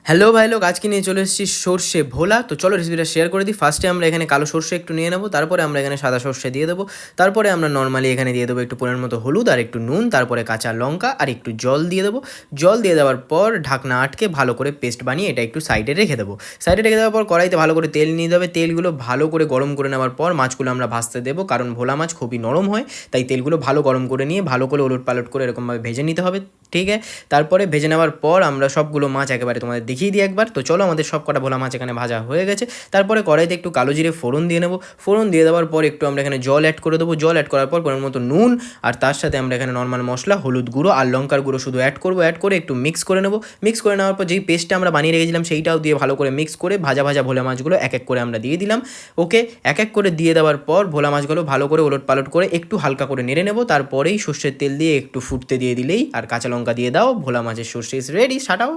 Hello ভাই লোক, আজকে নিয়ে চলে এসেছি সর্ষে ভোলা। তো চলো রেসিপিটা শেয়ার করে দিই। ফার্স্টে আমরা এখানে কালো সর্ষে একটু নিয়ে নেবো, তারপরে আমরা এখানে সাদা সর্ষে দিয়ে দেবো, তারপরে আমরা নর্মালি এখানে দিয়ে দেবো একটু পরিমাণ মতো হলুদ আর একটু নুন, তারপরে কাঁচা লঙ্কা আর একটু জল দিয়ে দেবো। জল দিয়ে দেওয়ার পর ঢাকনা আটকে ভালো করে পেস্ট বানিয়ে এটা একটু সাইডে রেখে দেবো। সাইডে রেখে দেওয়ার পর কড়াইতে ভালো করে তেল নিয়ে দেবে। তেলগুলো ভালো করে গরম করে নেওয়ার পর মাছগুলো আমরা ভাজতে দেবো, কারণ ভোলা মাছ খুবই নরম হয়, তাই তেলগুলো ভালো গরম করে নিয়ে ভালো করে ওলট পালট করে এরকমভাবে ভেজে নিতে হবে। ঠিক আছে, তারপরে ভেজে নেওয়ার পর আমরা সবগুলো মাছ একেবারে তোমাদের দেখিয়ে দিই একবার। তো চলো, আমাদের সব কটা ভোলা মাছ এখানে ভাজা হয়ে গেছে। তারপরে কড়াইতে একটু কালো জিরে ফোড়ন দিয়ে নেবো। ফোড়ন দিয়ে দেওয়ার পর একটু আমরা এখানে জল অ্যাড করে দেবো। জল অ্যাড করার পর পরিমাণ মতো নুন, আর তার সাথে আমরা এখানে নর্মাল মশলা হলুদ গুঁড়ো আর লঙ্কার গুঁড়ো শুধু অ্যাড করবো। অ্যাড করে একটু মিক্স করে নেবো। মিক্স করে নেওয়ার পর যেই পেস্টটা আমরা বানিয়ে রেখেছিলাম সেইটাও দিয়ে ভালো করে মিক্স করে ভাজা ভাজা ভোলা মাছগুলো এক এক করে আমরা দিয়ে দিলাম। ওকে, এক এক করে দিয়ে দেওয়ার পর ভোলা মাছগুলো ভালো করে ওলট পালট করে একটু হালকা করে নেড়ে নেবো। তারপরেই সর্ষের তেল দিয়ে একটু ফুটতে দিয়ে দিলেই আর কাঁচা লঙ্কা দিয়ে দাও, ভোলা মাছের সর্ষে ইজ রেডি। সাটাও।